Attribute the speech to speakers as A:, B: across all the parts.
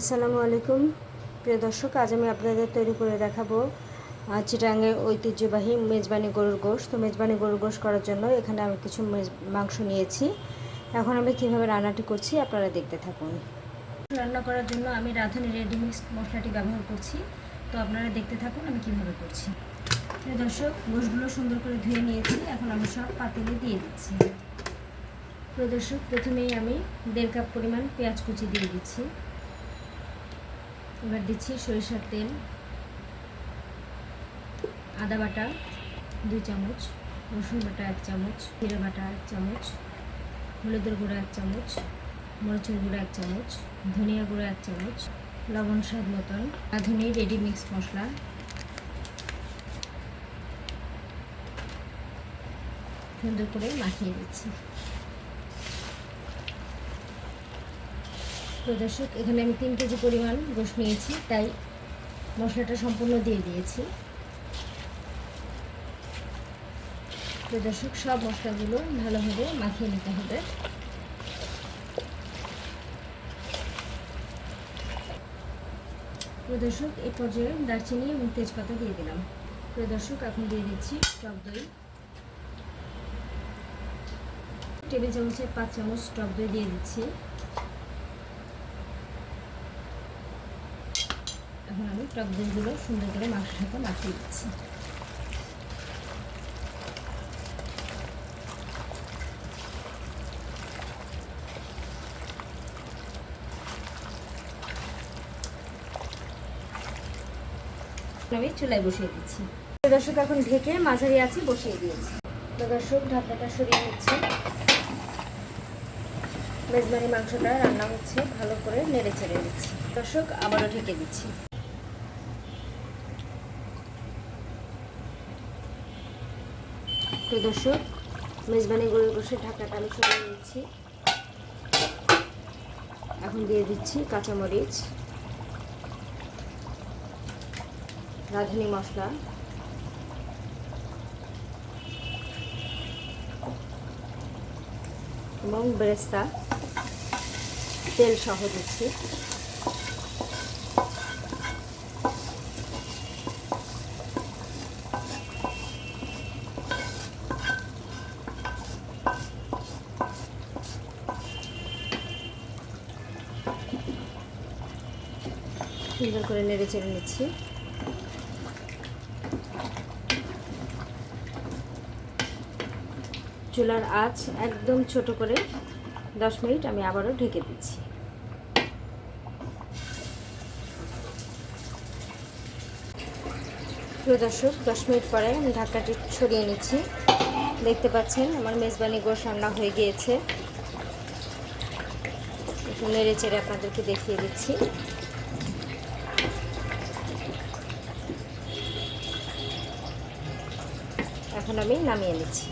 A: আসসালামু আলাইকুম প্রিয় দর্শক, আজ আমি আপনাদের তৈরি করে দেখাবো চিটাগাংয়ের ঐতিহ্যবাহী মেজবানি গরুর গোশত। তো মেজবানি গরুর গোশত করার জন্য এখানে আমি কিছু মাংস নিয়েছি। এখন আমি কীভাবে রান্নাটি করছি আপনারা দেখতে থাকুন। রান্না করার জন্য আমি রাঁধুনি রেডিমিক্স মশলাটি ব্যবহার করছি, তো আপনারা দেখতে থাকুন আমি কীভাবে করছি। প্রিয় দর্শক, গোশতগুলো সুন্দর করে ধুয়ে নিয়েছি, এখন আমি সব পাতিলে দিয়ে দিচ্ছি। প্রিয় দর্শক, প্রথমেই আমি 1.5 কাপ পরিমাণ পেঁয়াজ কুচি দিয়ে দিচ্ছি। এবার দিচ্ছি সরিষার তেল, আদা বাটা 2 চামচ, রসুন বাটা 1 চামচ, জিরে বাটা 1 চামচ, হলুদের গুঁড়া 1 চামচ, মরিচের গুঁড়া 1 চামচ, ধনিয়া গুঁড়া 1 চামচ, লবণ স্বাদ মতন, রাঁধুনি রেডি মিক্স মশলা, সুন্দর করে মাখিয়ে দিচ্ছি। তো দর্শক, এখানে আমি 3 কেজি পরিমাণ গোশত নিয়েছি, তাই মশলাটা সম্পূর্ণ দিয়ে দিয়েছি। তো দর্শক, সব মশলাগুলো ভালোভাবে মাখিয়ে নিতে হবে। তো দর্শক, এই পর্যায়ে দারচিনি এবং তেজপাতা দিয়ে দিলাম। তো দর্শক, এখন দিয়ে দিচ্ছি টক দই, টেবিল চামচের 5 চামচ টক দই দিয়ে দিচ্ছি। এখন আমি টক দইগুলো সুন্দর করে মাংসের সাথে মাখিয়ে দিচ্ছি। আমি চুলায় বসিয়ে দিচ্ছি। দর্শক, এখন ঢেকে মাঝারি আঁচে বসিয়ে দিয়েছি। তো দর্শক, ঢাকনাটা সরিয়ে নিচ্ছি। মেজবানি মাংসটা রান্না হচ্ছে, ভালো করে নেড়ে চেড়ে দিচ্ছি। দর্শক, আবারও ঢেকে দিচ্ছি। তো দর্শক, মেজবানি গরুর গোশতের ঢাকনাটা আমি সরিয়ে নিচ্ছি। এখন দিয়ে দিচ্ছি কাঁচামরিচ, রাঁধুনি মশলা, এবং বেরেস্তা তেল সহ দিচ্ছি। সুন্দর করে নেড়ে চেড়ে নিচ্ছি। চুলার আঁচ একদম ছোট করে 10 মিনিট আমি আবারও ঢেকে দিচ্ছি। প্রিয় দর্শক, 10 মিনিট পরে আমি ঢাকনাটি সরিয়ে নিচ্ছি। দেখতে পাচ্ছেন আমার মেজবানি গোশত রান্না হয়ে গিয়েছে। একটু নেড়ে চেড়ে আপনাদেরকে দেখিয়ে দিচ্ছি। এখন আমি নামিয়ে নিচ্ছি।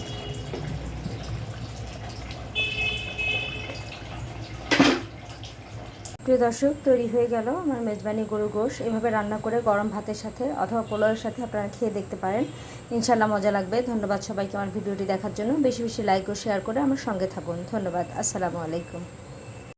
A: প্রিয় দর্শক, তৈরি হয়ে গেল আমার মেজবানি গরুর গোশত। এভাবে রান্না করে গরম ভাতের সাথে অথবা পোলাওয়ের সাথে আপনারা খেয়ে দেখতে পারেন, ইনশাল্লাহ মজা লাগবে। ধন্যবাদ সবাইকে আমার ভিডিওটি দেখার জন্য। বেশি বেশি লাইক ও শেয়ার করে আমার সঙ্গে থাকুন। ধন্যবাদ। আসসালামু আলাইকুম।